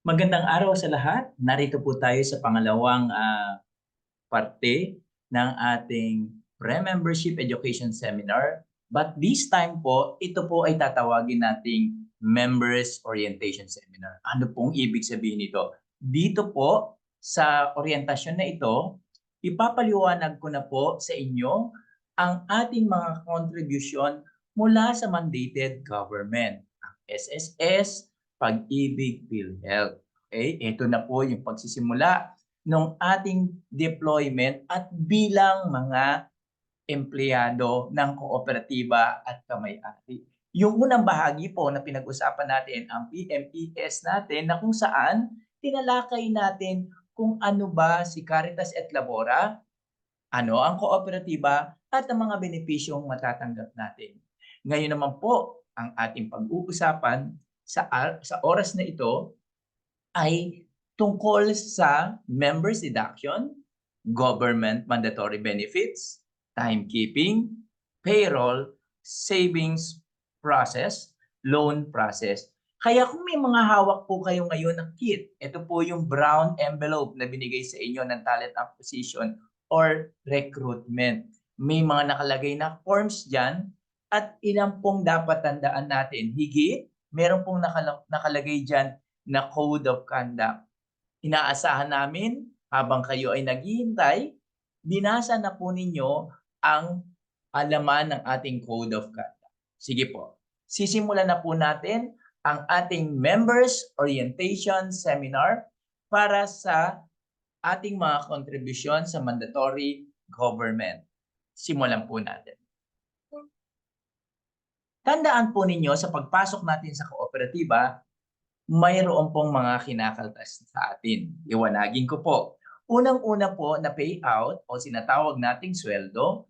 Magandang araw sa lahat. Narito po tayo sa pangalawang parte ng ating Pre-Membership Education Seminar. But this time po, ito po ay tatawagin nating Members Orientation Seminar. Ano pong ibig sabihin nito? Dito po sa orientasyon na ito, ipapaliwanag ko na po sa inyo ang ating mga contribution mula sa mandated government, ang SSS, Pag-ibig, PhilHealth. Okay, ito na po yung pagsisimula ng ating deployment at bilang mga empleyado ng kooperatiba at kamay-ari. Yung unang bahagi po na pinag-usapan natin ang PMES natin na kung saan tinalakay natin kung ano ba si Caritas et Labora, ano ang kooperatiba at ang mga benepisyong matatanggap natin. Ngayon naman po, ang ating pag-uusapan sa oras na ito ay tungkol sa members deduction, government mandatory benefits, timekeeping, payroll, savings process, loan process. Kaya kung may mga hawak po kayo ngayon ng kit, ito po yung brown envelope na binigay sa inyo ng talent acquisition or recruitment. May mga nakalagay na forms dyan at ilan pong dapat tandaan natin. Higit, meron pong nakalagay dyan na code of conduct. Inaasahan namin habang kayo ay naghihintay, binasa na po ninyo ang alaman ng ating code of conduct. Sige po, sisimulan na po natin ang ating members orientation seminar para sa ating mga kontribusyon sa mandatory government. Simulan po natin. Tandaan po ninyo sa pagpasok natin sa kooperatiba, mayroon pong mga kinakaltas sa atin. Liwanagin ko po. Unang-una po na payout o sinatawag nating sweldo,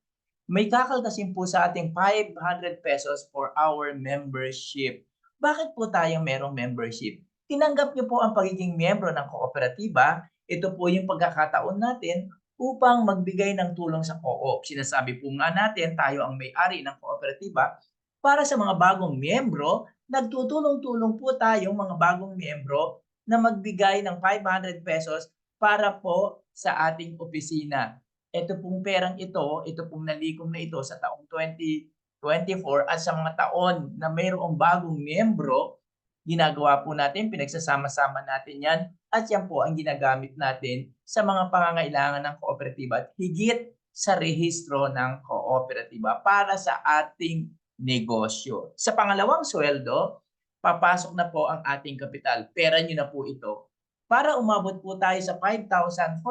may kakaltasin po sa ating 500 pesos for our membership. Bakit po tayo merong membership? Tinanggap niyo po ang pagiging miyembro ng kooperatiba. Ito po yung pagkakataon natin upang magbigay ng tulong sa co-op. Sinasabi po nga natin, tayo ang may-ari ng kooperatiba. Para sa mga bagong miyembro, nagtutulong-tulong po tayong mga bagong miyembro na magbigay ng 500 pesos para po sa ating opisina. Ito pong perang ito pong nalikom na ito sa taong 2024 at sa mga taon na mayroong bagong miyembro, ginagawa po natin, pinagsasama-sama natin yan at yan po ang ginagamit natin sa mga pangangailangan ng kooperatiba at higit sa rehistro ng kooperatiba para sa ating negosyo. Sa pangalawang sweldo, papasok na po ang ating kapital. Pera nyo na po ito. Para umabot po tayo sa 5,400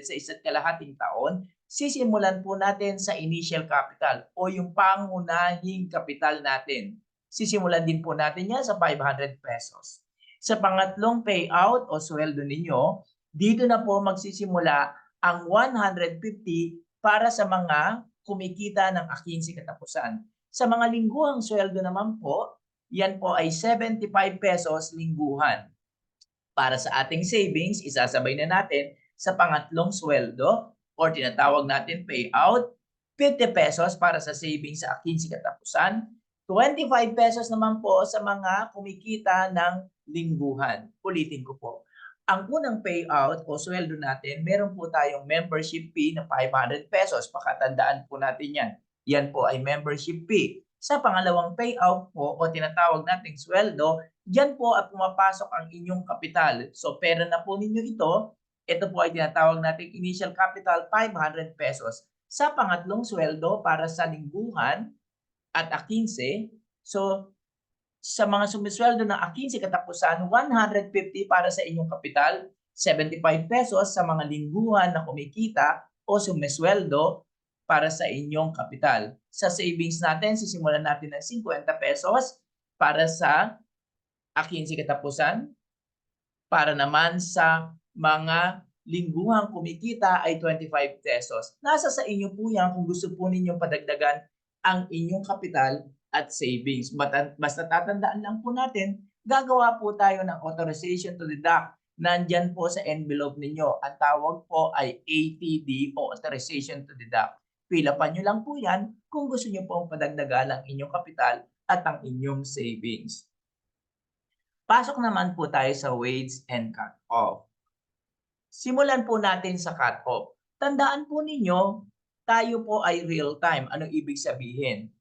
sa isa't kalahating taon, sisimulan po natin sa initial capital o yung pangunahing kapital natin. Sisimulan din po natin yan sa 500 pesos. Sa pangatlong payout o sweldo ninyo, dito na po magsisimula ang 150 para sa mga kumikita ng akinsi katapusan. Sa mga lingguhang sweldo naman po, yan po ay 75 pesos lingguhan. Para sa ating savings, isasabay na natin sa pangatlong sweldo or tinatawag natin payout, 50 pesos para sa savings sa 15 katapusan, 25 pesos naman po sa mga kumikita ng lingguhan. Ulitin ko po. Ang unang payout o sweldo natin, meron po tayong membership fee na 500 pesos. Pakatandaan po natin yan. Yan po ay membership fee. Sa pangalawang payout po o tinatawag nating sweldo, diyan po at pumapasok ang inyong kapital. So pera na po ninyo ito. Ito po ay tinatawag nating initial capital 500 pesos. Sa pangatlong sweldo para sa lingguhan at A15, so sa mga sumisweldo ng A15 katapusan, 150 para sa inyong kapital, 75 pesos sa mga lingguhan na kumikita o sumisweldo para sa inyong kapital. Sa savings natin, sisimulan natin ng 50 pesos para sa A15 katapusan. Para naman sa mga lingguhang kumikita ay 25 pesos. Nasa sa inyo po yan kung gusto po ninyong padagdagan ang inyong kapital at savings. Basta tatandaan lang po natin, gagawa po tayo ng authorization to deduct. Nandyan po sa envelope ninyo. Ang tawag po ay ATD o authorization to deduct. Pilapan nyo lang po yan kung gusto nyo pong padagdagan ang inyong kapital at ang inyong savings. Pasok naman po tayo sa wage and cut-off. Simulan po natin sa cut-off. Tandaan po ninyo, tayo po ay real time. Anong ibig sabihin?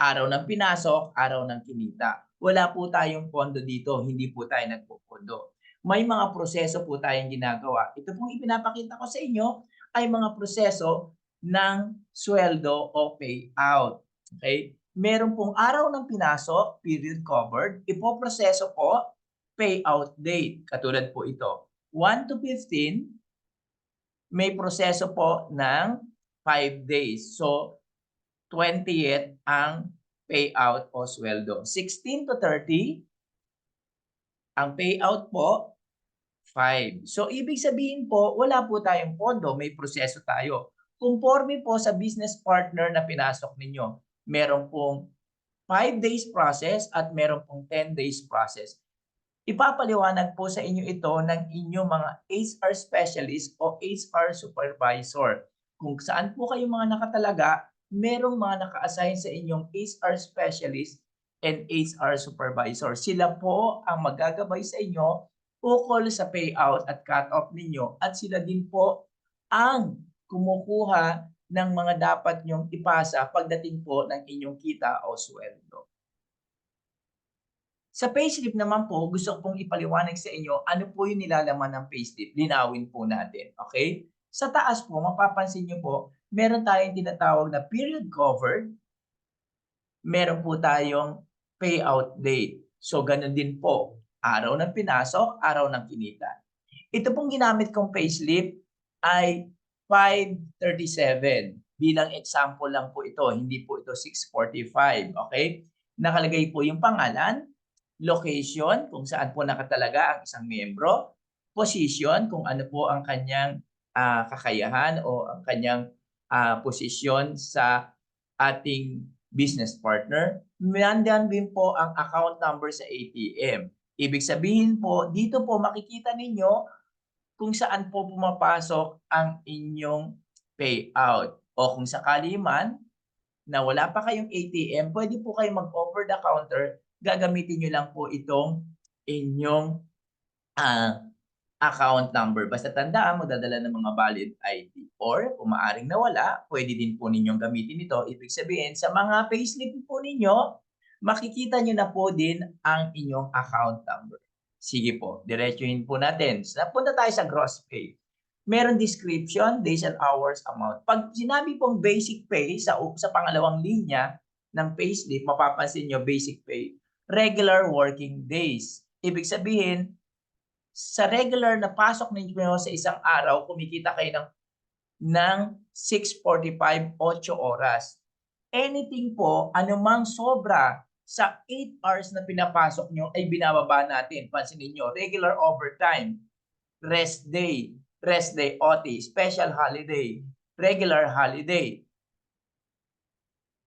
Araw ng pinasok, araw ng kinita. Wala po tayong pondo dito, hindi po tayo nagpopondo. May mga proseso po tayong ginagawa. Ito pong ipinapakita ko sa inyo ay mga proseso ng sweldo o payout. Okay? Meron pong araw ng pinasok, period covered, ipoproseso po payout date. Katulad po ito, 1 to 15, may proseso po ng 5 days. So, 20th ang payout o sweldo. 16 to 30, ang payout po, 5. So, ibig sabihin po, wala po tayong pondo, may proseso tayo. Conforme po sa business partner na pinasok ninyo, meron pong 5 days process at meron pong 10 days process. Ipapaliwanag po sa inyo ito ng inyong mga HR specialist o HR supervisor. Kung saan po kayo mga nakatalaga, merong mga naka-assign sa inyong HR specialist and HR supervisor. Sila po ang magagabay sa inyo ukol sa payout at cut-off ninyo at sila din po ang kumukuha ng mga dapat nyong ipasa pagdating po ng inyong kita o sweldo. Sa payslip naman po, gusto ko pong ipaliwanag sa inyo ano po yung nilalaman ng payslip. Linawin po natin, okay? Sa taas po, mapapansin nyo po, meron tayong tinatawag na period covered, meron po tayong payout date. So, ganun din po, araw ng pinasok, araw ng kinita. Ito pong ginamit kong payslip ay 537. Bilang example lang po ito, hindi po ito 645, okay? Nakalagay po yung pangalan, location kung saan po nakatalaga ang isang miyembro, position kung ano po ang kanyang kakayahan o ang kanyang posisyon sa ating business partner. Nandiyan din po ang account number sa ATM. Ibig sabihin po, dito po makikita ninyo kung saan po pumapasok ang inyong payout. O kung sakali man na wala pa kayong ATM, pwede po kayo mag-over the counter, gagamitin nyo lang po itong inyong account number. Basta tandaan, magdadala ng mga valid ID. Or kung maaaring nawala, pwede din po ninyong gamitin ito. Ibig sabihin, sa mga payslip po ninyo, makikita nyo na po din ang inyong account number. Sige po, diretsuhin po natin. Punta tayo sa gross pay. Meron description, days and hours, amount. Pag sinabi pong basic pay sa pangalawang linya ng payslip, mapapansin nyo basic pay, regular working days. Ibig sabihin, sa regular na pasok ninyo sa isang araw, kumikita kayo ng 6:45, 8 oras. Anything po, anumang sobra sa 8 hours na pinapasok nyo ay binababa natin. Pansinin nyo, regular overtime, rest day, OT, special holiday, regular holiday,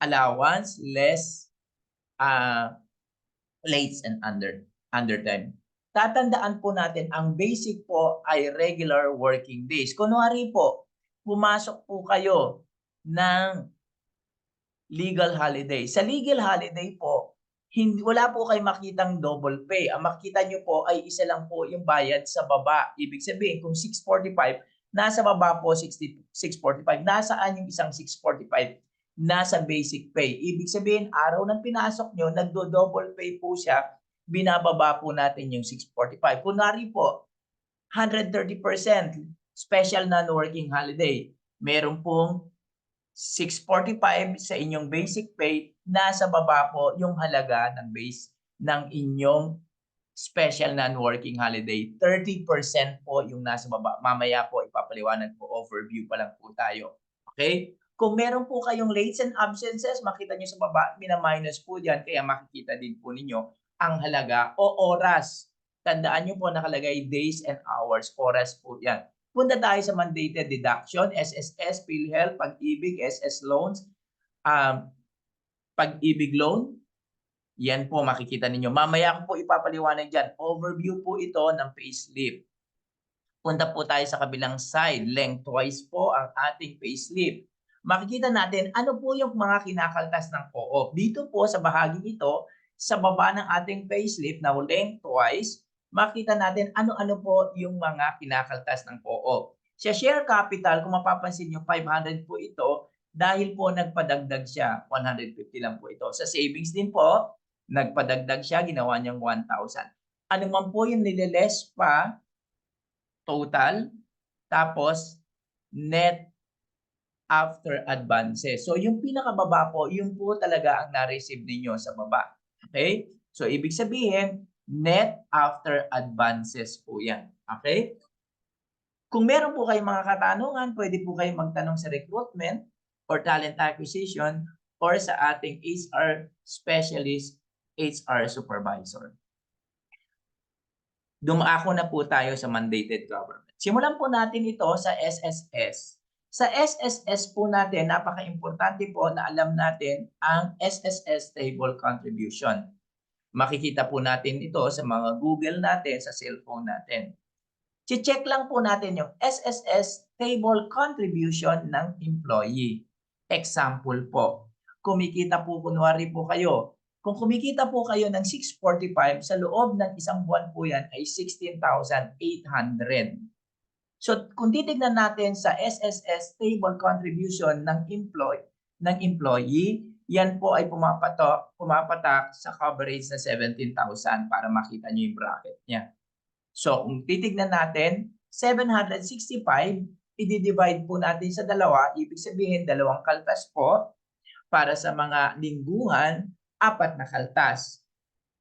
allowance, less, late and undertime. Tatandaan po natin, ang basic po ay regular working days. Kunwari po, pumasok po kayo ng legal holiday. Sa legal holiday po, wala po kayo makitang double pay. Ang makita nyo po ay isa lang po yung bayad sa baba. Ibig sabihin, kung 645, nasa baba po 645. Nasaan yung isang 645? Nasa basic pay. Ibig sabihin, araw ng pinasok nyo, nagdo-double pay po siya, binababa po natin yung 645. Kunwari po, 130% special non-working holiday. Meron pong 645 sa inyong basic pay, nasa baba po yung halaga ng base ng inyong special non-working holiday. 30% po yung nasa baba. Mamaya po ipapaliwanag po, overview pa lang po tayo. Okay? Kung meron po kayong lates and absences, makita nyo sa baba, mina-minus po dyan, kaya makikita din po ninyo ang halaga o oras. Tandaan nyo po nakalagay days and hours, oras po yan. Punta tayo sa mandated deduction, SSS, PhilHealth, Pag-ibig, SS loans, Pag-ibig loan. Yan po makikita ninyo. Mamaya ko po ipapaliwanag dyan. Overview po ito ng payslip. Punta po tayo sa kabilang side. Lengthwise po ang ating payslip. Makikita natin ano po yung mga kinakaltas ng co-op. Dito po sa bahaging ito, sa baba ng ating payslip na lengthwise, makita natin ano-ano po yung mga kinakaltas ng co-op. Sa share capital, kung mapapansin nyo, 500 po ito dahil po nagpadagdag siya, 150 lang po ito. Sa savings din po, nagpadagdag siya, ginawa niyang 1,000. Ano man po yung nililess pa, total, tapos net after advances. So yung pinakababa po, yun po talaga ang na-receive ninyo sa baba. Okay? So ibig sabihin, net after advances po yan. Okay? Kung meron po kayong mga katanungan, pwede po kayong magtanong sa recruitment or talent acquisition or sa ating HR specialist, HR supervisor. Dumako na po tayo sa mandated government. Simulan po natin ito sa SSS. Sa SSS po natin, napaka-importante po na alam natin ang SSS Stable Contribution. Makikita po natin ito sa mga Google natin, sa cellphone natin. Check lang po natin yung SSS Stable Contribution ng employee. Example po, kumikita po kunwari po kayo. Kung kumikita po kayo ng 645, sa loob ng isang buwan po yan ay 16,800. So kung titignan natin sa SSS Stable Contribution ng employee, yan po ay pumapatak sa coverage na 17,000 para makita niyo yung bracket niya. So kung titignan natin, 765, i-divide po natin sa dalawa, ibig sabihin dalawang kaltas po. Para sa mga lingguhan, 4 na kaltas.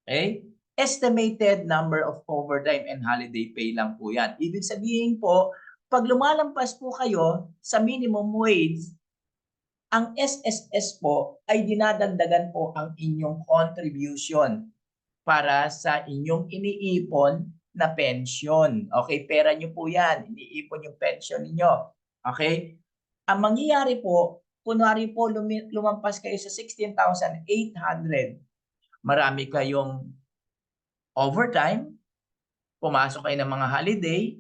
Okay? Estimated number of overtime and holiday pay lang po yan. Ibig sabihin po, pag lumalampas po kayo sa minimum wage, ang SSS po ay dinadagdagan po ang inyong contribution para sa inyong iniipon na pension. Okay, pera nyo po yan. Iniipon yung pension ninyo. Okay? Ang mangyayari po, kunwari po lumampas kayo sa 16,800, marami kayong overtime, pumasok kayo ng mga holiday,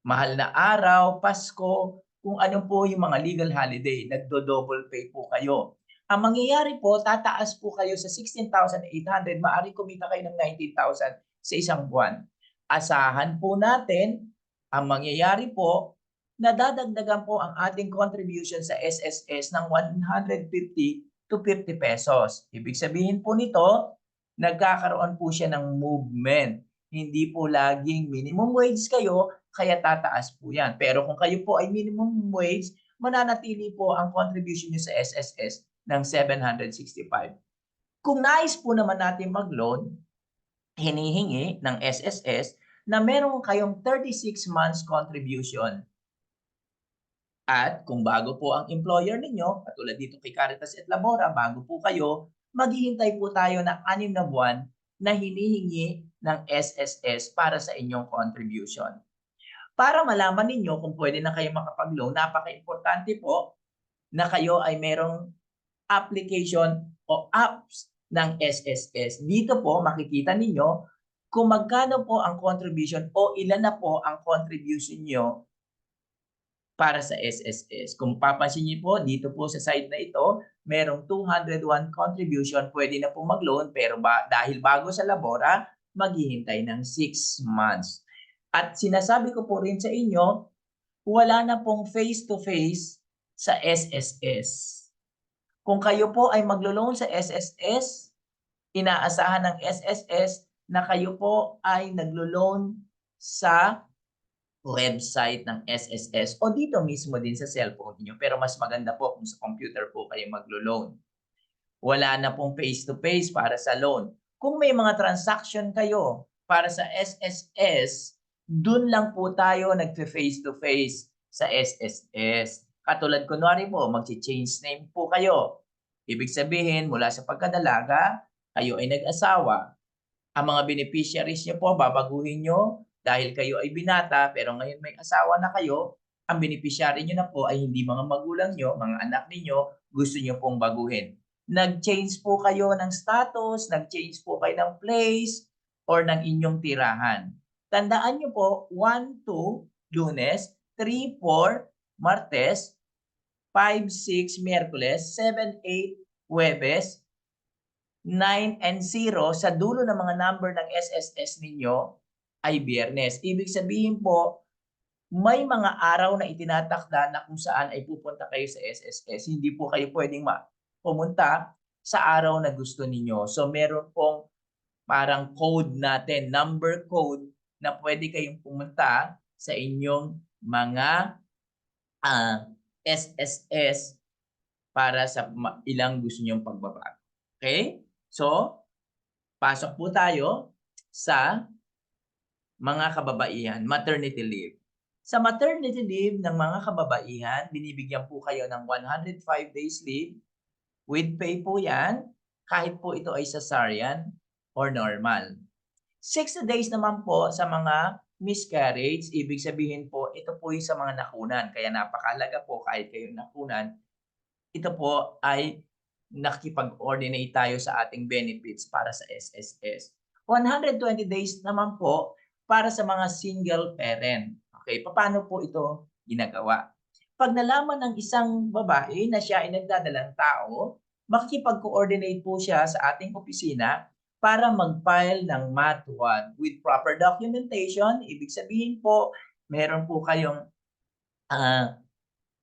mahal na araw, Pasko, kung ano po yung mga legal holiday, nagdo-double pay po kayo. Ang mangyayari po, tataas po kayo sa 16,800, maaaring kumita kayo ng 19,000 sa isang buwan. Asahan po natin, ang mangyayari po, nadadagdagan po ang ating contribution sa SSS ng 150 to 50 pesos. Ibig sabihin po nito, nagkakaroon po siya ng movement. Hindi po laging minimum wage kayo, kaya tataas po yan. Pero kung kayo po ay minimum wage, mananatili po ang contribution nyo sa SSS ng 765. Kung nais po naman natin mag-loan, hinihingi ng SSS na meron kayong 36 months contribution. At kung bago po ang employer ninyo, katulad dito kay Caritas et Labora, bago po kayo, maghihintay po tayo ng 6 na buwan na hinihingi ng SSS para sa inyong contribution. Para malaman ninyo kung pwede na kayo makapag-loan, napaka-importante po na kayo ay merong application o apps ng SSS. Dito po makikita ninyo kung magkano po ang contribution o ilan na po ang contribution nyo para sa SSS. Kung papansin niyo po, dito po sa site na ito, merong 201 contribution, pwede na po mag-loan, pero dahil bago sa Labora, maghihintay ng 6 months. At sinasabi ko po rin sa inyo, wala na pong face-to-face sa SSS. Kung kayo po ay maglo-loan sa SSS, inaasahan ng SSS na kayo po ay naglo-loan sa website ng SSS o dito mismo din sa cellphone niyo. Pero mas maganda po kung sa computer po kayo maglo-loan. Wala na pong face-to-face para sa loan. Kung may mga transaction kayo para sa SSS, dun lang po tayo nagfe-face-to-face sa SSS. Katulad kunwari po, magsi-change name po kayo. Ibig sabihin, mula sa pagkadalaga, kayo ay nag-asawa. Ang mga beneficiaries niyo po, babaguhin niyo dahil kayo ay binata, pero ngayon may asawa na kayo. Ang beneficiary niyo na po ay hindi mga magulang niyo, mga anak niyo, gusto niyo pong baguhin. Nag-change po kayo ng status, nag-change po kayo ng place, or ng inyong tirahan. Tandaan niyo po, 1, 2, Lunes, 3, 4, Martes, 5, 6, Miyerkules, 7, 8, Huwebes, 9 and 0 sa dulo ng mga number ng SSS ninyo ay Biyernes. Ibig sabihin po, may mga araw na itinatakda na kung saan ay pupunta kayo sa SSS. Hindi po kayo pwedeng pumunta sa araw na gusto ninyo. So meron pong parang code natin, number code na pwede kayong pumunta sa inyong mga SSS para sa ilang gusto niyong pagbabago. Okay? So, pasok po tayo sa mga kababaihan, maternity leave. Sa maternity leave ng mga kababaihan, binibigyan po kayo ng 105 days leave. With pay po yan, kahit po ito ay cesarean or normal. 60 days naman po sa mga miscarriage, ibig sabihin po, ito po yung sa mga nakunan. Kaya napakalaga po kahit kayo nakunan, ito po ay nakikipag-ordinate tayo sa ating benefits para sa SSS. 120 days naman po para sa mga single parent. Okay, paano po ito ginagawa? Pag nalaman ng isang babae na siya ay nagdadalang tao, makikipag-coordinate po siya sa ating opisina para mag-file ng MAT-1 with proper documentation. Ibig sabihin po, meron po kayong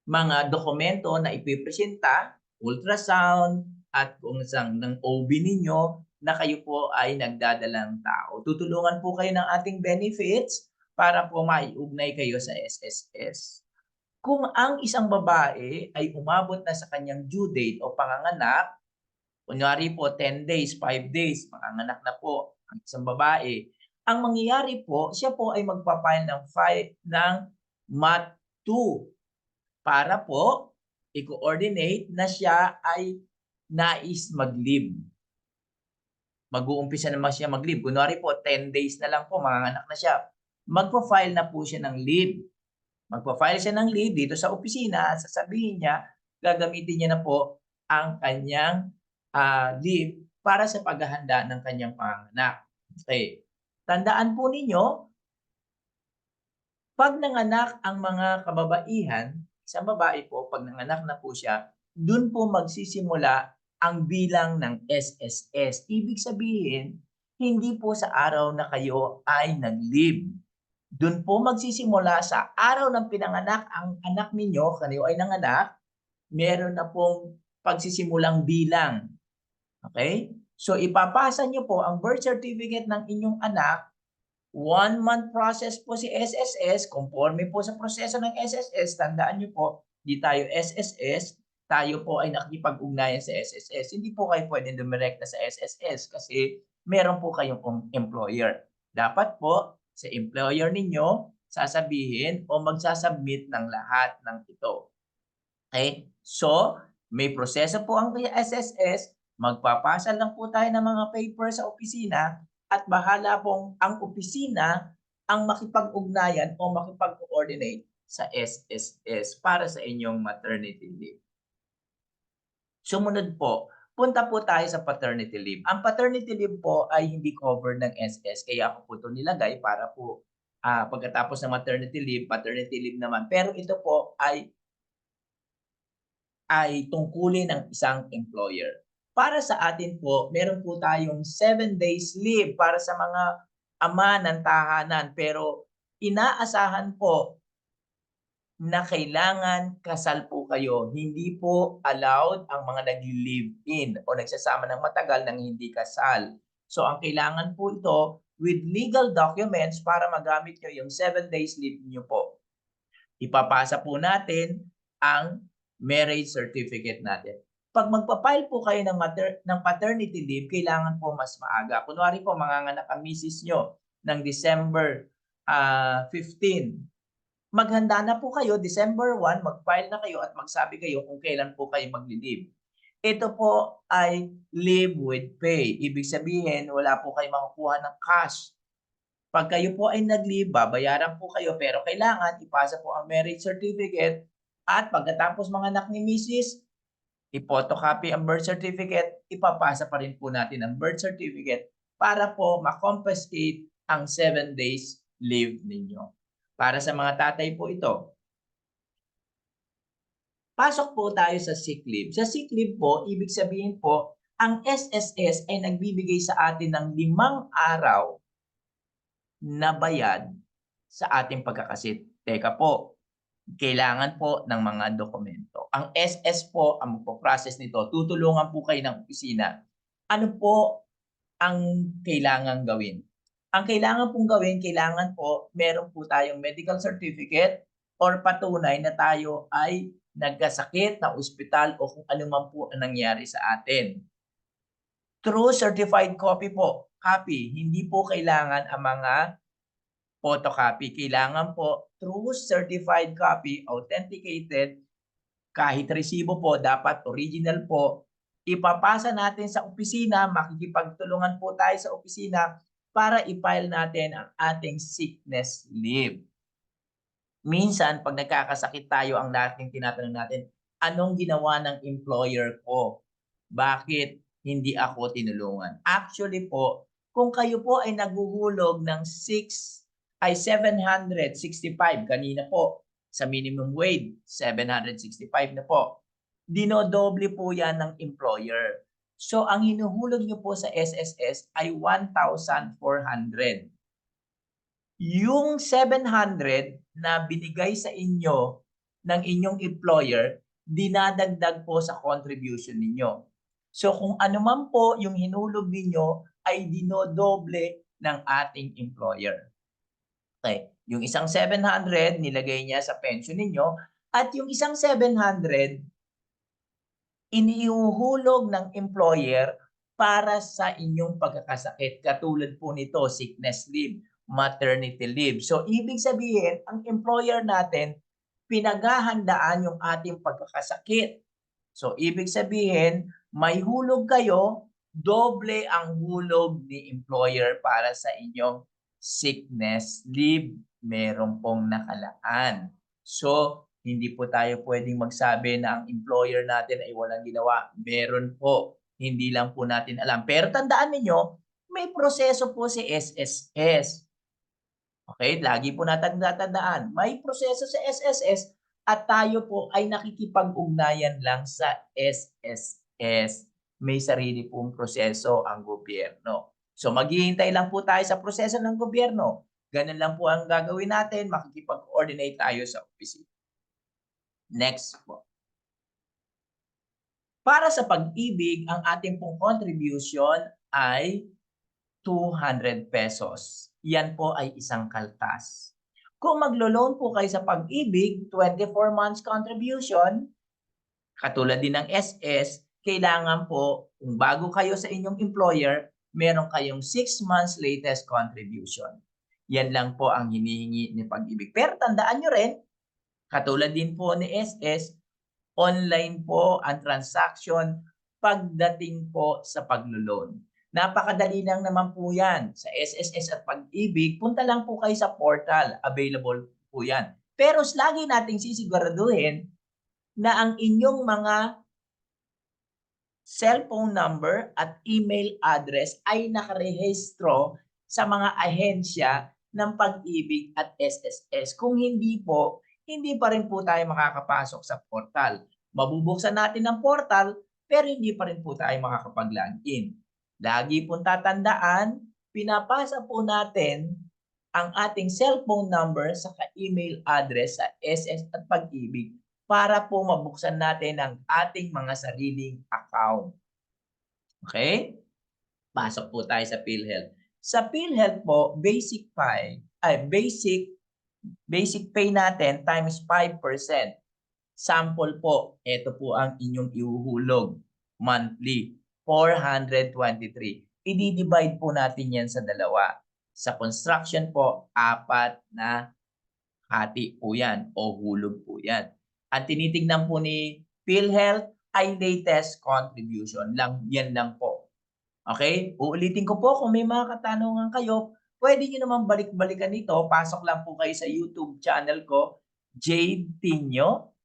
mga dokumento na ipipresenta, ultrasound, at kung saan ng OB ninyo na kayo po ay nagdadalang tao. Tutulungan po kayo ng ating benefits para po maiugnay kayo sa SSS. Kung ang isang babae ay umabot na sa kanyang due date o panganganak, kunwari po 10 days, 5 days, panganganak na po ang isang babae, ang mangyayari po, siya po ay magpa-file ng MAT-2 para po i-coordinate na siya ay nais mag-leave. Mag-uumpisa naman siya mag-leave. Kunwari po, 10 days na lang po, manganganak na siya. Magpa-file na po siya ng leave. Magpa-file siya ng leave dito sa opisina at sasabihin niya, gagamitin niya na po ang kanyang leave para sa paghahanda ng kanyang panganganak. Okay. Tandaan po ninyo, pag nanganak ang mga kababaihan, isang babae po, pag nanganak na po siya, dun po magsisimula ang bilang ng SSS. Ibig sabihin, hindi po sa araw na kayo ay nag-leave. Dun po magsisimula sa araw ng pinanganak ang anak ninyo, kayo ay nanganak, meron na pong pagsisimulang bilang. Okay? So ipapasa niyo po ang birth certificate ng inyong anak. 1-month process po si SSS, conforme po sa proseso ng SSS, tandaan niyo po, di tayo SSS, tayo po ay nakikipag-ugnayan sa SSS. Hindi po kayo pwedeng dumirekta sa SSS kasi meron po kayong employer. Dapat po sa employer ninyo sasabihin o magsasubmit ng lahat ng ito. Okay? So, may proseso po ang SSS, magpapasa lang po tayo ng mga paper sa opisina at bahala pong ang opisina ang makipag-ugnayan o makipag-coordinate sa SSS para sa inyong maternity leave. Sumunod po, punta po tayo sa paternity leave. Ang paternity leave po ay hindi covered ng SS, kaya ako po ito nilagay para po pagkatapos ng maternity leave, paternity leave naman. Pero ito po ay tungkulin ng isang employer. Para sa atin po, meron po tayong 7 days leave para sa mga ama ng tahanan, pero inaasahan po na kailangan kasal po kayo. Hindi po allowed ang mga nag-live-in o nagsasama ng matagal nang hindi kasal. So ang kailangan po ito with legal documents para magamit nyo yung 7 days leave nyo po. Ipapasa po natin ang marriage certificate natin. Pag magpa-file po kayo ng paternity leave, kailangan po mas maaga. Kunwari po, manganganak ang misis nyo ng December 15. Maghanda na po kayo, December 1, mag-file na kayo at magsabi kayo kung kailan po kayo mag-leave. Ito po ay leave with pay. Ibig sabihin, wala po kayo makukuha ng cash. Pag kayo po ay nag-leave, babayaran po kayo pero kailangan ipasa po ang marriage certificate at pagkatapos manganak ni Mrs., i-photocopy ang birth certificate, ipapasa pa rin po natin ang birth certificate para po ma-confiscate ang 7 days leave ninyo. Para sa mga tatay po ito. Pasok po tayo sa sick leave. Sa sick leave po, ibig sabihin po, Ang SSS ay nagbibigay sa atin ng 5 araw na bayad sa ating pagkakasit. Teka po, kailangan po ng mga dokumento. Ang SS po ang magpo-process nito, tutulungan po kayo ng opisina. Ano po ang kailangang gawin? Ang kailangan pong gawin, kailangan po meron po tayong medical certificate or patunay na tayo ay nagkasakit na ospital o kung ano man po ang nangyari sa atin. True certified copy po, copy, hindi po kailangan ang mga photocopy. Kailangan po true certified copy, authenticated, kahit resibo po dapat original po. Ipapasa natin sa opisina, makikipagtulungan po tayo sa opisina para i-file natin ang ating sickness leave. Minsan 'pag nagkakasakit tayo ang dating tinatanong natin, "Anong ginawa ng employer ko? Bakit hindi ako tinulungan?" Actually po, kung kayo po ay naghuhulog ng 765 kanina po sa minimum wage, 765 na po. Dinodoble po 'yan ng employer. So ang hinuhulog niyo po sa SSS ay 1,400. Yung 700 na binigay sa inyo ng inyong employer, dinadagdag po sa contribution ninyo. So kung ano man po yung hinulog ninyo ay dinodoble ng ating employer. Okay, yung isang 700 nilagay niya sa pension ninyo at yung isang 700 inihuhulog ng employer para sa inyong pagkakasakit. Katulad po nito, sickness leave, maternity leave. So, ibig sabihin, ang employer natin, pinaghahandaan yung ating pagkakasakit. So, ibig sabihin, may hulog kayo, doble ang hulog ni employer para sa inyong sickness leave. Meron pong nakalaan. So, hindi po tayo puwedeng magsabi na ang employer natin ay walang ginawa. Meron po, hindi lang po natin alam. Pero tandaan ninyo, may proseso po si SSS. Okay, lagi po natin tatandaan, may proseso sa SSS at tayo po ay nakikipag-ugnayan lang sa SSS. May sarili pong proseso ang gobyerno. So maghihintay lang po tayo sa proseso ng gobyerno. Ganun lang po ang gagawin natin, makikipag-coordinate tayo sa opisina. Next po. Para sa pag-ibig, ang ating pong contribution ay 200 pesos. Yan po ay isang kaltas. Kung maglo-loan po kayo sa pag-ibig, 24 months contribution, katulad din ng SS, kailangan po, kung bago kayo sa inyong employer, meron kayong 6 months latest contribution. Yan lang po ang hinihingi ni pag-ibig. Pero tandaan nyo rin, katulad din po ni SS, online po ang transaction pagdating po sa paglo-loan. Napakadali lang naman po yan. Sa SSS at Pag-ibig, punta lang po kayo sa portal. Available po yan. Pero lagi nating sisiguraduhin na ang inyong mga cellphone number at email address ay nakarehistro sa mga ahensya ng Pag-ibig at SSS. Kung hindi po, hindi pa rin po tayo makakapasok sa portal. Mabubuksan natin ang portal, pero hindi pa rin po tayo makakapag-login. Lagi pong tatandaan, pinapasa po natin ang ating cellphone number sa email address sa SS at Pag-ibig para po mabuksan natin ang ating mga sariling account. Okay? Pasok po tayo sa PhilHealth. Sa PhilHealth po, basic pay natin times 5%. Sample po, ito po ang inyong ihuhulog monthly, 423. I-divide po natin yan sa dalawa. Sa construction po, 4 na hati po yan o hulog po yan. Ang tinitignan po ni PhilHealth ay latest contribution lang. Yan lang po. Okay? Uulitin ko po, kung may mga katanungan kayo, pwede nyo naman balik-balikan ito. Pasok lang po kayo sa YouTube channel ko, Jade Tinio.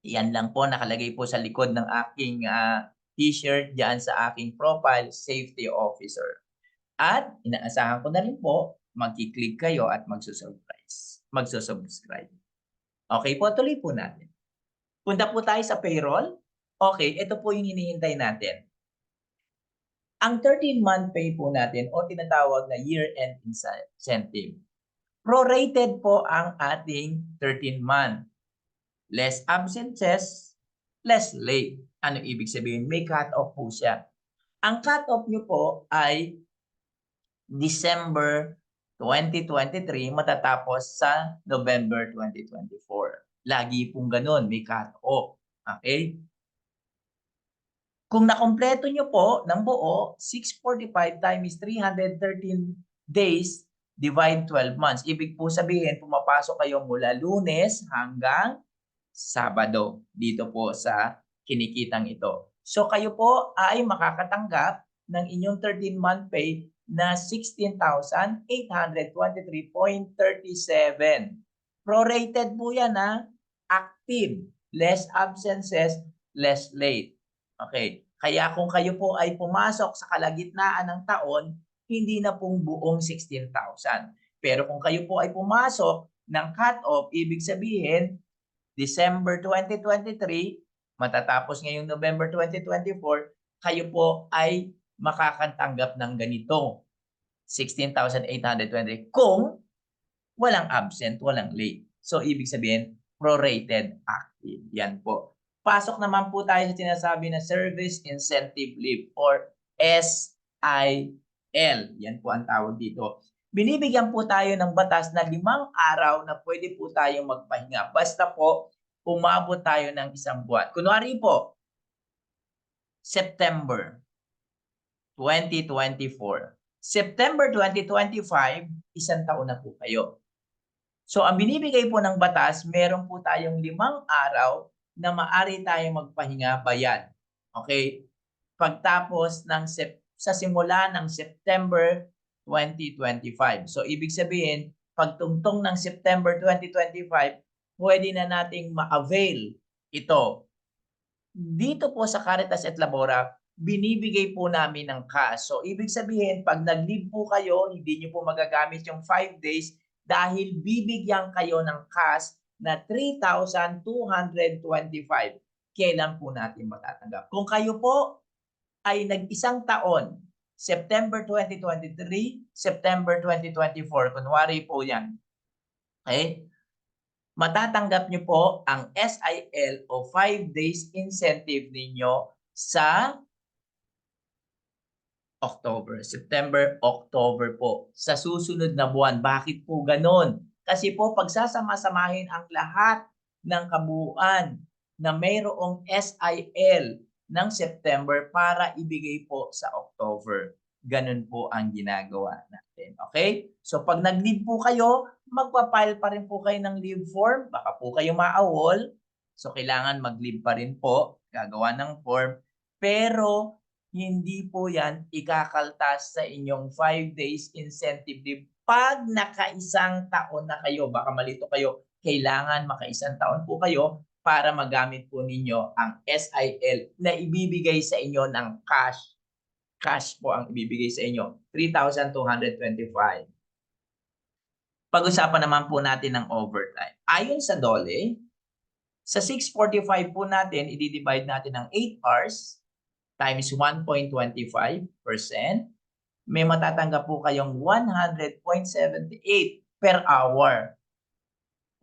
Yan lang po, nakalagay po sa likod ng aking t-shirt diyan sa aking profile, Safety Officer. At inaasahan ko na rin po, magki-click kayo at magsusubscribe. Okay po, tuloy po natin. Punta po tayo sa payroll. Okay, ito po yung hinihintay natin. Ang 13-month pay po natin o tinatawag na year-end incentive, prorated po ang ating 13-month. Less absences, less late. Ano ibig sabihin? May cut-off po siya. Ang cut-off nyo po ay December 2023 matatapos sa November 2024. Lagi pong ganun, may cut-off. Okay? Kung nakompleto nyo po ng buo, 645 times 313 days divide 12 months. Ibig po sabihin, pumapasok kayo mula Lunes hanggang Sabado dito po sa kinikitang ito. So kayo po ay makakatanggap ng inyong 13-month pay na 16,823.37. Prorated po yan ha. Active. Less absences, less late. Okay. Kaya kung kayo po ay pumasok sa kalagitnaan ng taon, hindi na pong buong 16,000. Pero kung kayo po ay pumasok ng cut-off, ibig sabihin, December 2023, matatapos ngayong November 2024, kayo po ay makakatanggap ng ganito, 16,820 kung walang absent, walang late. So, ibig sabihin, prorated active. Yan po. Pasok naman po tayo sa sinasabi na Service Incentive Leave or SIL. Yan po ang tawag dito. Binibigyan po tayo ng batas na 5 araw na pwede po tayong magpahinga. Basta po, umabot tayo ng 1 buwan. Kunwari po, September 2024. September 2025, 1 taon na po kayo. So, ang binibigay po ng batas, meron po tayong 5 araw na maaari tayong magpahinga bayan. Okay? Pagtapos ng sa simula ng September 2025. So, ibig sabihin, pagtungtong ng September 2025, pwede na nating ma-avail ito. Dito po sa Caritas et Labora, binibigay po namin ng cash. So, ibig sabihin, pag nag-leave po kayo, hindi nyo po magagamit yung 5 days dahil bibigyan kayo ng cash na 3,225. Kailan po natin matatanggap? Kung kayo po ay nag-1 taon, September 2023, September 2024, kunwari po yan. Okay? Matatanggap nyo po ang SIL o 5 days incentive ninyo sa October, September, October po. Sa susunod na buwan. Bakit po ganun? Kasi po pagsasama-samahin ang lahat ng kabuuan na mayroong SIL ng September para ibigay po sa October. Ganun po ang ginagawa natin. Okay? So pag nag-leave po kayo, magpa-file pa rin po kayo ng leave form. Baka po kayo maawol. So kailangan mag-leave pa rin po. Gagawa ng form. Pero hindi po yan ikakaltas sa inyong 5 days incentive leave. Pag naka-1 taon na kayo, baka malito kayo, kailangan maka-1 taon po kayo para magamit po ninyo ang SIL na ibibigay sa inyo ng cash. Cash po ang ibibigay sa inyo, 3,225. Pag-usapan naman po natin ng overtime. Ayon sa DOLE, sa 645 po natin, i-divide natin ng 8 hours times 1.25%, may matatanggap po kayong 100.78 per hour.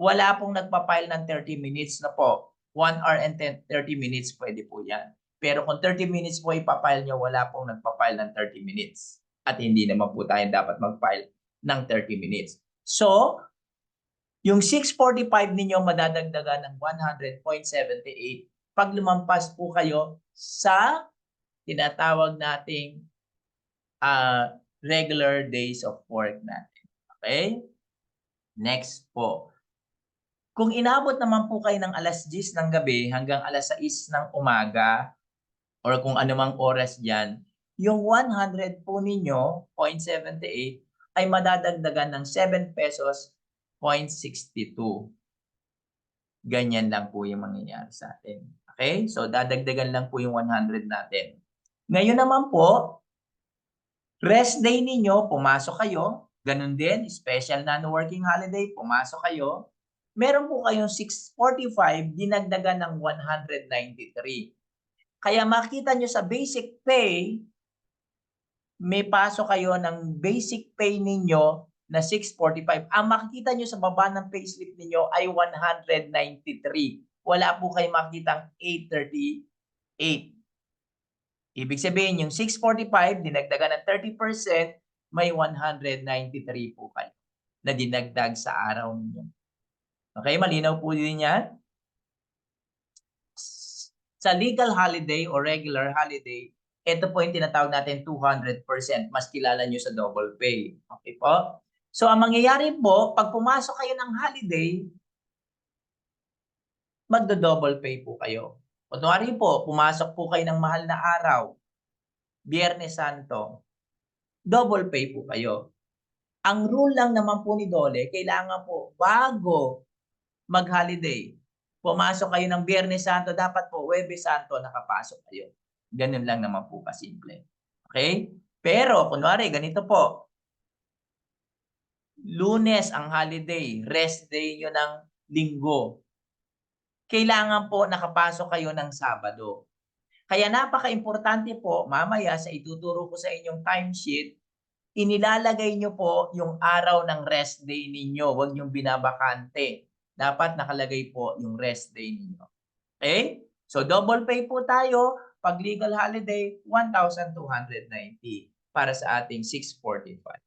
Wala pong nagpa-file ng 30 minutes na po. 1 hour and 30 minutes pwede po yan. Pero kung 30 minutes po ipapile nyo, wala pong nagpa-file ng 30 minutes. At hindi naman po tayo dapat mag-file ng 30 minutes. So, yung 645 ninyo madadagdagan ng 100.78 pag lumampas po kayo sa tinatawag nating regular days of work natin. Okay? Next po. Kung inabot naman po kayo ng alas 10 ng gabi hanggang alas 6 ng umaga or kung anumang oras dyan, yung 100 po ninyo, 0.78, ay madadagdagan ng 7 pesos, 0.62. Ganyan lang po yung mangyayari sa atin. Okay? So, dadagdagan lang po yung 100 natin. Ngayon naman po, rest day ninyo, pumasok kayo. Ganun din, special non-working holiday, pumasok kayo. Meron po kayong 645, dinagdagan ng 193. Kaya makita nyo sa basic pay, may pasok kayo ng basic pay ninyo na 645. Ang makikita nyo sa baba ng payslip ninyo ay 193. Wala po kayong makikitang 838. Ibig sabihin, yung 645, dinagdagan ng 30%, may 193 po kayo na dinagdag sa araw ninyo. Okay, malinaw po din yan? Sa legal holiday o regular holiday, ito po yung tinatawag natin 200%. Mas kilala nyo sa double pay. Okay po? So, ang mangyayari po, pag pumasok kayo ng holiday, magdo-double pay po kayo. Kunwari po, pumasok po kayo ng mahal na araw, Biyernes Santo, double pay po kayo. Ang rule lang naman po ni Dole, kailangan po bago mag-holiday, pumasok kayo ng Biyernes Santo, dapat po Huwebes Santo nakapasok kayo. Ganun lang naman po kasimple. Okay? Pero kunwari, ganito po. Lunes ang holiday, rest day nyo ng linggo. Kailangan po nakapasok kayo ng Sabado. Kaya napaka-importante po, mamaya sa ituturo ko sa inyong timesheet, inilalagay nyo po yung araw ng rest day ninyo. Huwag nyong binabakante. Dapat nakalagay po yung rest day ninyo. Okay? So double pay po tayo. Pag legal holiday, 1,290 para sa ating 645.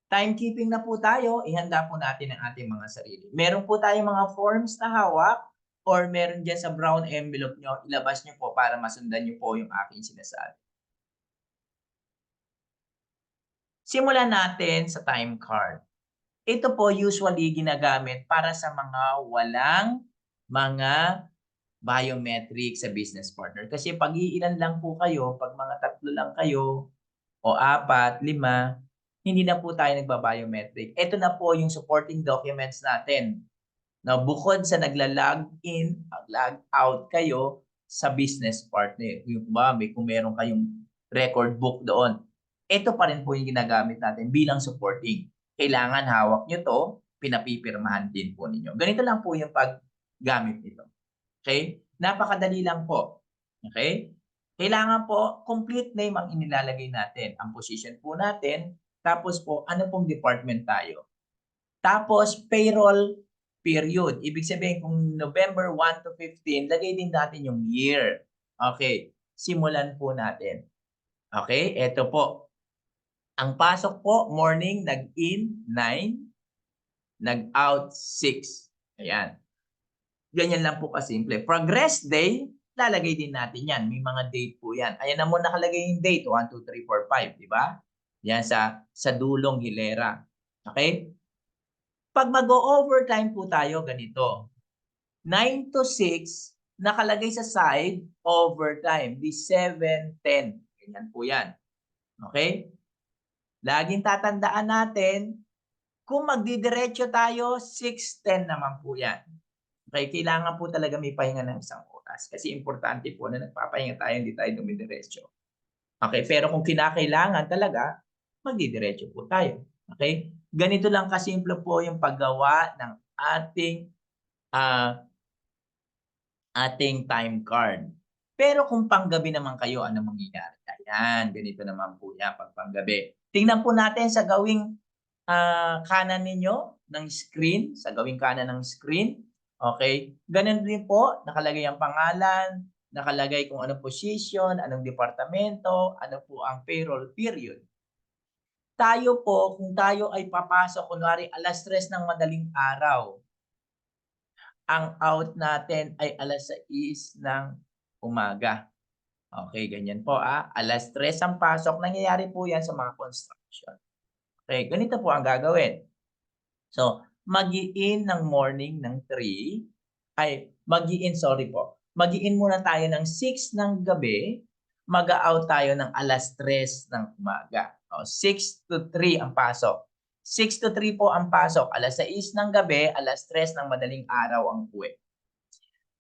Timekeeping na po tayo, ihanda po natin ang ating mga sarili. Meron po tayong mga forms na hawak or meron dyan sa brown envelope nyo, ilabas nyo po para masundan nyo po yung aking sinasabi. Simulan natin sa time card. Ito po usually ginagamit para sa mga walang mga biometric sa business partner. Kasi pag iilan lang po kayo, pag mga 3 lang kayo, o 4, 5, hindi na po tayo nagba-biometric. Ito na po yung supporting documents natin. Na bukod sa nagla-log in, log out kayo sa business partner. Yung ba, kung meron kayong record book doon. Ito pa rin po yung ginagamit natin bilang supporting. Kailangan hawak nyo to, pinapipirmahan din po ninyo. Ganito lang po yung paggamit nito. Okay? Napakadali lang po. Okay? Kailangan po, complete name ang inilalagay natin. Ang position po natin, tapos po, ano pong department tayo. Tapos, payroll period. Ibig sabihin, kung November 1 to 15, lagay din natin yung year. Okay, simulan po natin. Okay, eto po. Ang pasok po, morning, nag-in 9, nag-out 6. Ayan. Ganyan lang po kasimple. Progress day, lalagay din natin yan. May mga date po yan. Ayan na mo nakalagay yung date. 1, 2, 3, 4, 5. Diba? Yan sa dulong hilera. Okay? Pag mag-overtime po tayo, ganito. 9 to 6, nakalagay sa side, overtime. Di 7, 10. Ganyan po yan. Okay? Laging tatandaan natin, kung magdidiretso tayo, 6, 10 naman po yan. Okay, kailangan po talaga may pahinga ng isang oras kasi importante po na nagpapahinga tayo, hindi tayo dumidiretso. Okay, pero kung kinakailangan talaga, magdidiretso po tayo. Okay? Ganito lang kasimple po yung paggawa ng ating time card. Pero kung panggabi naman kayo, ano mangyayari? Ayan, ganito naman po yan pag panggabi. Tingnan po natin sa gawing kanan ninyo ng screen, sa gawing kanan ng screen. Okay? Ganun din po, nakalagay ang pangalan, nakalagay kung anong position, anong departamento, ano po ang payroll period. Tayo po, kung tayo ay papasok, kunwari 3:00 ng madaling araw, ang out natin ay 6:00 ng umaga. Okay, ganyan po 3:00 ang pasok, nangyayari po yan sa mga construction. Okay, ganito po ang gagawin. So, mag-i-in ng morning ng 3, mag-i-in muna tayo ng 6 ng gabi, mag-a-out tayo ng 3:00 ng umaga. O, 6 to 3 ang pasok. 6 to 3 po ang pasok, 6:00 ng gabi, 3:00 ng madaling araw ang uwi.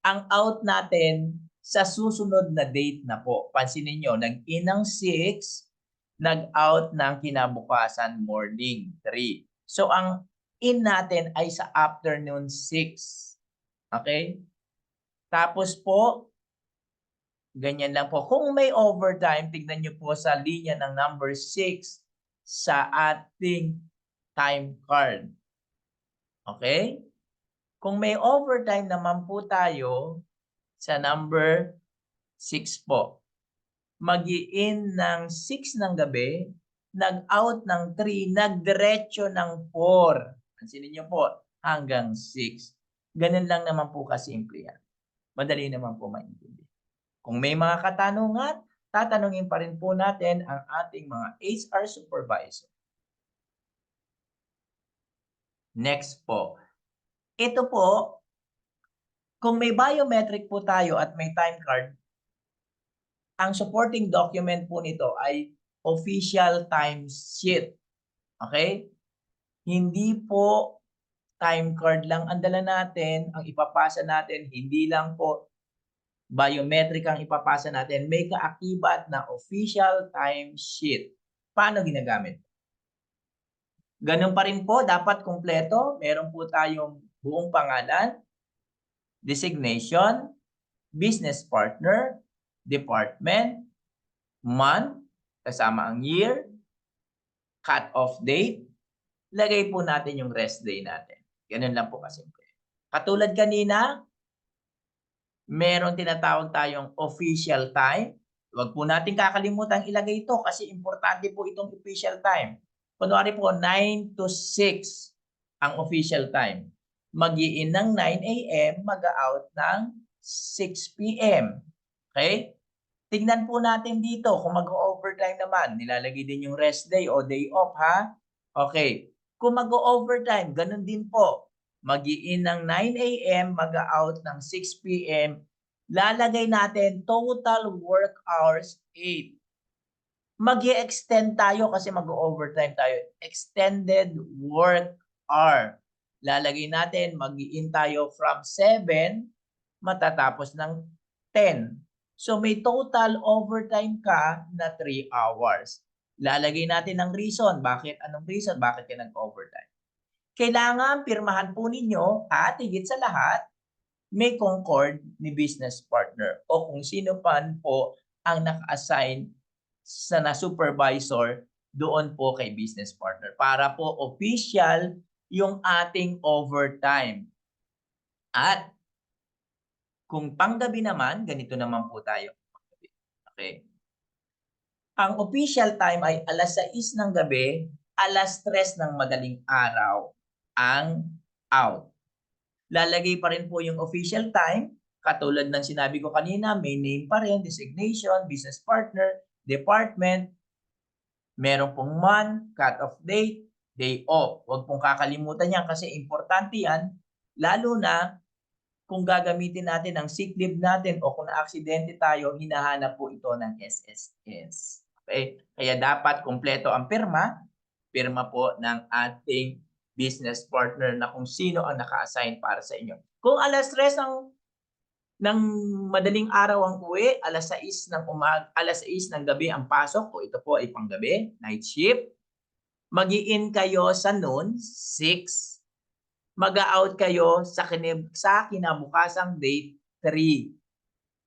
Ang out natin sa susunod na date na po. Pansinin nyo, nag-in ng 6, nag-out ng kinabukasan morning 3. So, ang in natin ay sa afternoon 6. Okay? Tapos po, Ganyan lang po. Kung may overtime, tignan niyo po sa linya ng number 6 sa ating time card. Okay? Kung may overtime naman po tayo sa number 6 po, mag-i-in ng 6 ng gabi, nag-out ng 3, nagdiretso ng 4. Pansinin niyo po, hanggang 6. Ganun lang naman po kasimple yan. Madali naman po maintindihan. Kung may mga katanungan, tatanungin pa rin po natin ang ating mga HR supervisor. Next po. Ito po, kung may biometric po tayo at may time card, ang supporting document po nito ay official time sheet. Okay? Hindi po time card lang ang dala natin, ang ipapasa natin, hindi lang po biometric ang ipapasa natin, may kaakibat na official time sheet. Paano ginagamit? Ganun pa rin po, dapat kumpleto. Meron po tayong buong pangalan, designation, business partner, department, month, kasama ang year, cut-off date, lagay po natin yung rest day natin. Ganun lang po kasimple. Katulad kanina, meron tinatawag tayong official time. Huwag po natin kakalimutang ilagay ito kasi importante po itong official time. Kunwari po 9 to 6 ang official time. Mag-i-in ng 9 AM, mag-out ng 6 PM. Okay? Tignan po natin dito kung mag-o-overtime naman, nilalagay din yung rest day o day off ha. Okay. Kung mag-o-overtime, ganun din po. Mag-i-in ng 9 AM, mag-out ng 6 PM. Lalagay natin total work hours 8. Mag-i-extend tayo kasi mag-o-overtime tayo. Extended work hour. Lalagay natin, mag-i-in tayo from 7, matatapos ng 10. So may total overtime ka na 3 hours. Lalagay natin ng reason. Bakit? Anong reason? Bakit ka nag-overtime? Kailangan pirmahan po ninyo at higit sa lahat, may concord ni business partner o kung sino pan po ang naka-assign na supervisor doon po kay business partner para po official yung ating overtime. At kung panggabi naman, ganito naman po tayo. Okay. Ang official time ay 6:00 ng gabi, 3:00 ng madaling araw ang out. Lalagay pa rin po yung official time, katulad ng sinabi ko kanina, may name pa rin, designation, business partner, department, meron pong month, cut-off date, day off. Huwag pong kakalimutan yan kasi importante yan, lalo na kung gagamitin natin ang sick leave natin o kung na-aksidente tayo, hinahanap po ito ng SSS. Okay? Kaya dapat kumpleto ang pirma, pirma po ng ating business partner na kung sino ang naka-assign para sa inyo. Kung 3:00 ng madaling araw ang uwi, 6:00 ng 6:00 ng gabi ang pasok o ito po ay panggabi, night shift, mag-i-in kayo sa noon, 6, mag-a-out kayo sa kinabukasang date 3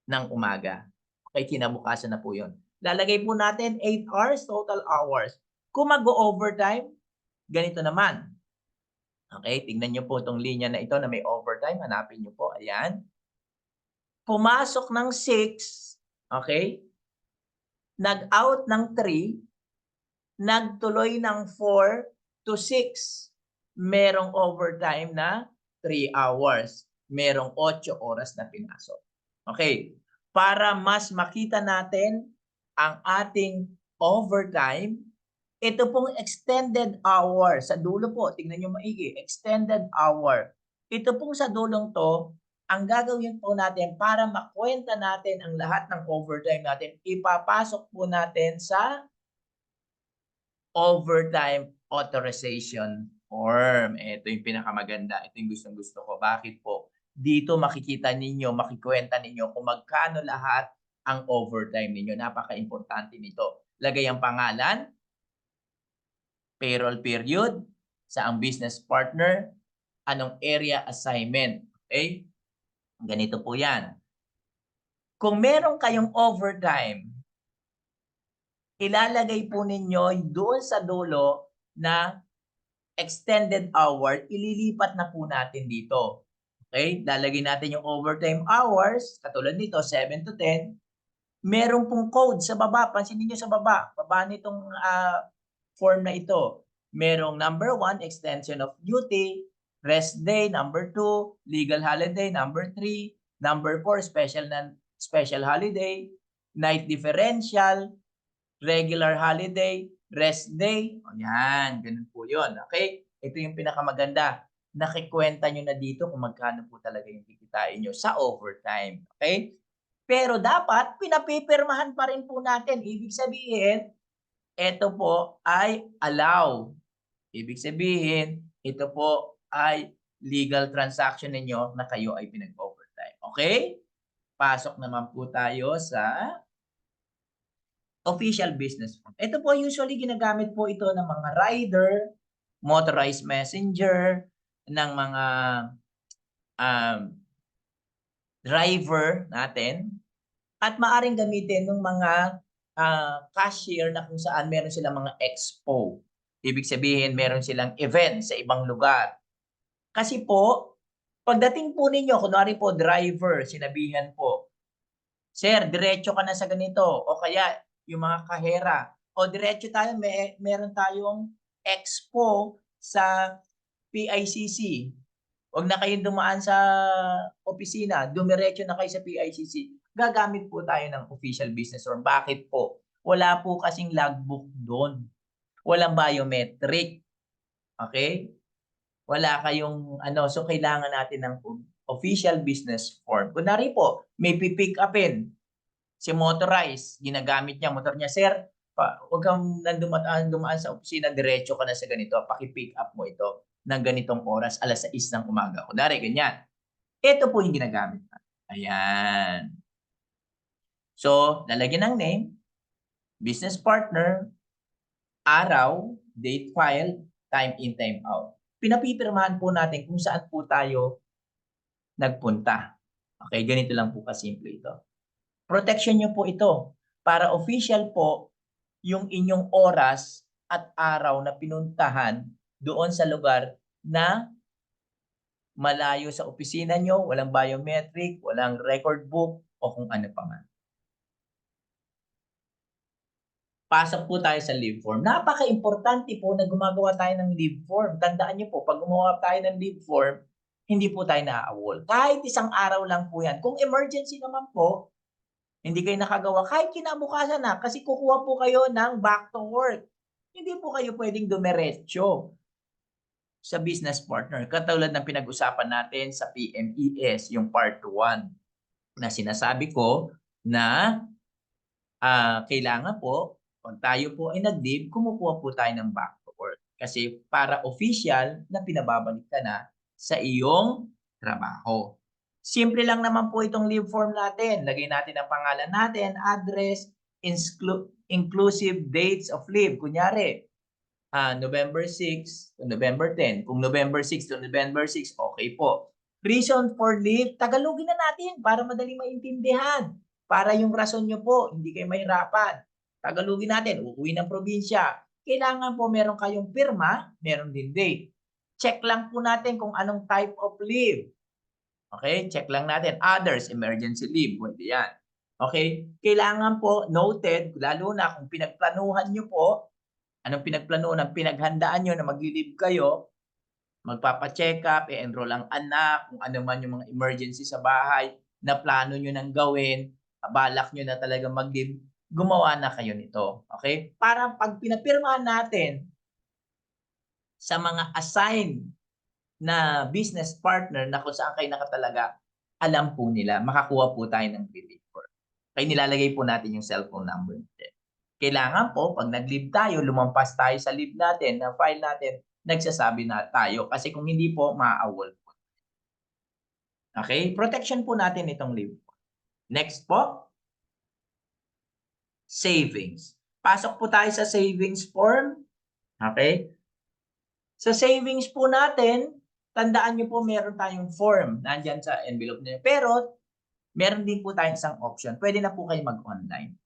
ng umaga. Okay, kinabukasan na po 'yon. Lalagay po natin 8 hours, total hours. Kung mag-o-overtime, ganito naman. Okay, tignan niyo po 'tong linya na ito na may overtime, hanapin niyo po, ayan. Pumasok ng 6, okay, nag-out ng 3, nagtuloy ng 4 to 6. Merong overtime na 3 hours. Merong 8 oras na pinasok. Okay, para mas makita natin ang ating overtime, ito pong extended hour, sa dulo po, tingnan niyo maigi, extended hour. Ito pong sa dulong 'to, ang gagawin po natin para makuwenta natin ang lahat ng overtime natin, ipapasok po natin sa overtime authorization form. Ito yung pinakamaganda, ito yung gustong-gusto ko. Bakit po? Dito makikita ninyo, makikwenta ninyo kung magkano lahat ang overtime ninyo. Napaka-importante nito. Lagay ang pangalan, payroll period, sa ang business partner, anong area assignment. Okay? Ganito po yan. Kung meron kayong overtime, ilalagay po ninyo doon sa dulo na extended hour, ililipat na po natin dito. Okay? Lalagay natin yung overtime hours, katulad nito, 7 to 10. Meron pong code sa baba. Pansinin nyo sa baba. Baba nitong form na ito. Merong number 1, extension of duty. Rest day, number 2. Legal holiday, number 3. Number 4, special holiday. Night differential. Regular holiday. Rest day. O yan, ganun po yun. Okay? Ito yung pinakamaganda. Nakikwenta nyo na dito kung magkano po talaga yung kikitain nyo sa overtime. Okay? Pero dapat pinapipirmahan pa rin po natin. Ibig sabihin, ito po ay allow. Ibig sabihin, ito po ay legal transaction ninyo na kayo ay pinag-overtime. Okay? Pasok naman po tayo sa official business form. Ito po usually ginagamit po ito ng mga rider, motorized messenger, ng mga driver natin, at maaring gamitin ng mga cashier na kung saan meron silang mga expo. Ibig sabihin, meron silang event sa ibang lugar. Kasi po, pagdating po ninyo, kunwari po driver, sinabihan po, "Sir, diretso ka na sa ganito." O kaya yung mga kahera, "O diretso tayo, meron tayong expo sa PICC. Huwag na kayong dumaan sa opisina, dumiretso na kayo sa PICC." Gagamit po tayo ng official business form. Bakit po? Wala po kasing logbook doon. Walang biometric. Okay? Wala kayong so kailangan natin ng official business form. Kunwari po, may pipick upin si motorized, ginagamit niya motor niya, "Sir, huwag kang dumaan sa opisina, diretso ka na sa ganito, paki-pick up mo ito ng ganitong oras, 6:00 ng umaga." Kunwari ganyan. Ito po yung ginagamit natin. Ayan. So, lalagyan ng name, business partner, araw, date filed, time in, time out. Pinapipirmahan po natin kung saan po tayo nagpunta. Okay, ganito lang po kasimple ito. Protection niyo po ito para official po yung inyong oras at araw na pinuntahan doon sa lugar na malayo sa opisina nyo, walang biometric, walang record book, o kung ano pa man. Pasok po tayo sa leave form. Napaka-importante po na gumagawa tayo ng leave form. Tandaan niyo po, pag gumawa tayo ng leave form, hindi po tayo naa-awol. Kahit isang araw lang po yan. Kung emergency naman po, hindi kayo nakagawa, kahit kinabukasan na, kasi kukuha po kayo ng back to work. Hindi po kayo pwedeng dumiretso sa business partner. Katulad ng pinag-usapan natin sa PMES, yung part 1, na sinasabi ko na kailangan po, pag tayo po ay nag-leave, kumukuha po tayo ng back to work. Kasi para official na pinababalik ka na sa iyong trabaho. Simple lang naman po itong leave form natin. Lagay natin ang pangalan natin, address, inclusive dates of leave. Kunyari, November 6 to November 10. Kung November 6 to November 6, okay po. Reason for leave, Tagalogin na natin para madaling maintindihan. Para yung rason nyo po, hindi kayo mahirapan. Tagalogin natin, uuwi ng probinsya. Kailangan po meron kayong pirma, meron din date. Check lang po natin kung anong type of leave. Okay, check lang natin. Others, emergency leave, pwede yan. Okay, kailangan po noted, lalo na kung pinagplanuhan nyo po, anong pinagplanuhan, pinaghandaan nyo na mag-leave kayo, magpapa-check up, i-enroll ang anak, kung ano man yung mga emergency sa bahay, na plano nyo nang gawin, balak nyo na talaga mag-leave, gumawa na kayo nito. Okay? Para pag pinapirmahan natin sa mga assigned na business partner na kung saan kayo nakatalaga, alam po nila, makakuha po tayo ng relief form. Kaya nilalagay po natin yung cellphone number natin. Kailangan po, pag nag-leave tayo, lumampas tayo sa leave natin, na file natin, nagsasabi na tayo. Kasi kung hindi po, maa-awol po. Okay? Protection po natin itong leave. Next po, savings. Pasok po tayo sa savings form. Okay? Sa savings po natin, tandaan nyo po meron tayong form. Nandyan sa envelope niyo. Pero, meron din po tayong isang option. Pwede na po kayo mag-online.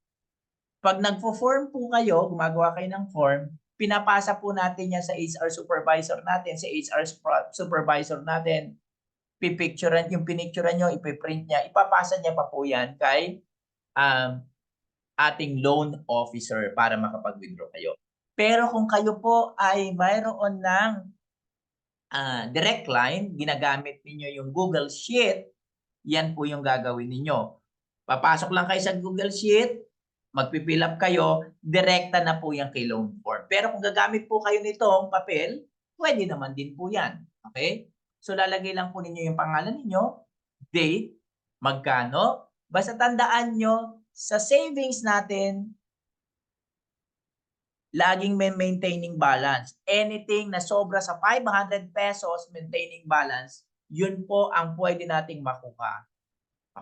Pag nagfo-form po kayo, gumagawa kayo ng form, pinapasa po natin yan sa HR supervisor natin, sa HR supervisor natin. Pipicturean, yung pinicturean nyo, ipiprint niya, ipapasa niya pa po yan kay ating loan officer para makapag-withdraw kayo. Pero kung kayo po ay mayroon ng direct line, ginagamit ninyo yung Google Sheet, yan po yung gagawin ninyo. Papasok lang kayo sa Google Sheet, magpipill up kayo, direkta na po yan kay loan form. Pero kung gagamit po kayo nitong papel, pwede naman din po yan. Okay? So lalagay lang po ninyo yung pangalan ninyo, date, magkano. Basta tandaan nyo, sa savings natin, laging may maintaining balance. Anything na sobra sa 500 pesos maintaining balance, yun po ang pwede nating makuha.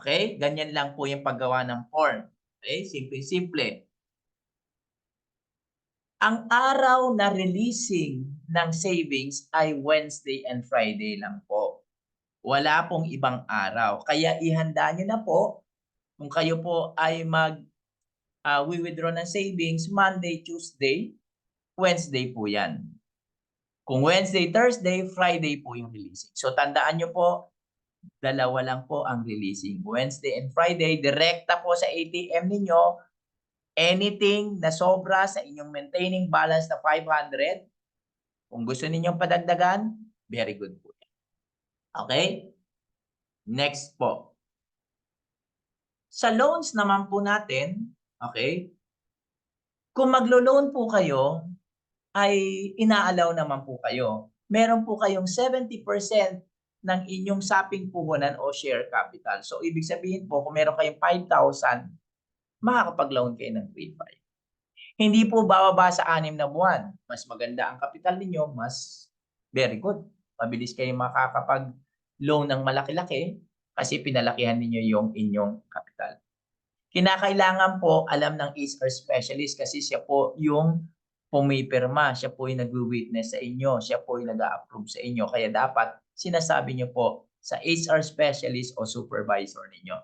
Okay? Ganyan lang po yung paggawa ng form. Okay? Simple-simple. Ang araw na releasing ng savings ay Wednesday and Friday lang po. Wala pong ibang araw. Kaya ihanda nyo na po kung kayo po ay withdraw ng savings Monday, Tuesday, Wednesday po yan. Kung Wednesday, Thursday, Friday po yung releasing. So tandaan nyo po, dalawa lang po ang releasing. Wednesday and Friday, direkta po sa ATM ninyo. Anything na sobra sa inyong maintaining balance na 500, kung gusto ninyong padagdagan, very good po. Okay? Next po. Sa loans naman po natin, okay, kung maglo-loan po kayo, ay inaalaw naman po kayo. Meron po kayong 70% ng inyong saping puhunan o share capital. So, ibig sabihin po, kung meron kayong 5,000, makakapag-loan kayo ng 3,500. Hindi po bababa sa 6 na buwan. Mas maganda ang kapital ninyo, mas very good. Mabilis kayo makakapag-loan ng malaki-laki kasi pinalakihan ninyo yung inyong kapital. Kinakailangan po alam ng HR specialist kasi siya po yung pumipirma, siya po yung nagwi-witness sa inyo, siya po yung nag-a-approve sa inyo. Kaya dapat sinasabi niyo po sa HR specialist o supervisor ninyo.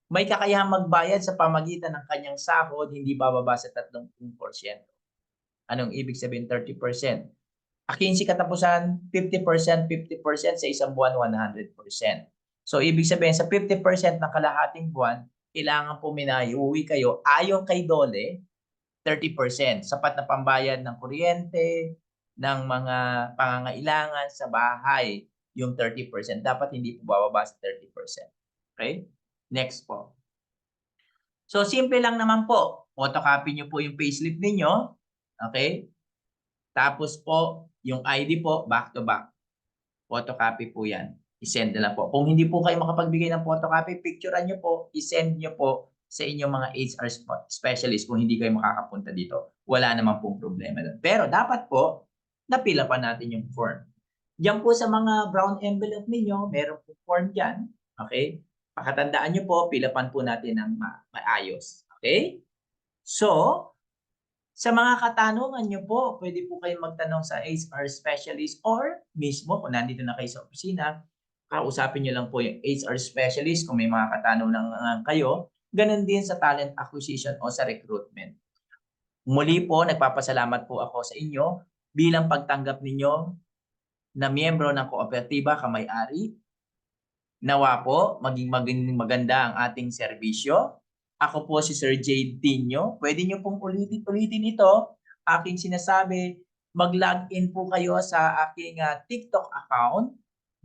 May kakayahang magbayad sa pamagitan ng kanyang sahod, hindi bababa sa 30%. Anong ibig sabihin 30%? Akinsi katapusan, 50%, 50% sa isang buwan, 100%. So, ibig sabihin sa 50% ng kalahating buwan, kailangan po uwi kayo ayon kay Dole, 30%. Sapat na pambayad ng kuryente, ng mga pangangailangan sa bahay, yung 30%. Dapat hindi po bababa sa 30%. Okay? Next po. So, simple lang naman po. Photocopy nyo po yung payslip ninyo. Okay? Tapos po, yung ID po, back to back. Photocopy po yan. I-send na lang po. Kung hindi po kayo makapagbigay ng photocopy, picturean nyo po, i-send nyo po sa inyong mga HR specialist kung hindi kayo makakapunta dito. Wala naman pong problema doon. Pero dapat po, napila pa natin yung form. Diyan po sa mga brown envelope ninyo, meron po form dyan. Okay? Pakatandaan nyo po, pilapan po natin ng maayos. Okay? So, sa mga katanungan nyo po, pwede po kayong magtanong sa HR specialist or mismo kung nandito na kayo sa opisina, kausapin nyo lang po yung HR specialist kung may mga katanungan kayo. Ganon din sa talent acquisition o sa recruitment. Muli po, nagpapasalamat po ako sa inyo bilang pagtanggap ninyo na miyembro ng kooperatiba kamay-ari. Nawa po, maging maganda ang ating serbisyo. Ako po si Sir Jade Tinio. Pwede nyo pong ulitin ito. Aking sinasabi, mag-login po kayo sa aking TikTok account,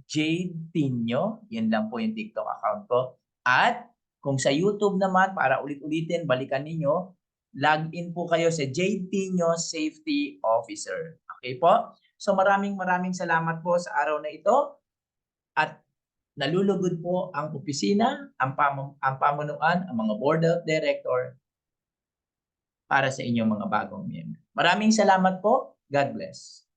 Jade Tinio. Yan lang po yung TikTok account ko. At kung sa YouTube naman, para ulit-ulitin, balikan ninyo, login po kayo sa Jade Tinio Safety Officer. Okay po? So maraming salamat po sa araw na ito. At nalulugod po ang opisina, ang pamunuan, ang mga board of director para sa inyong mga bagong miyembro. Maraming salamat po. God bless.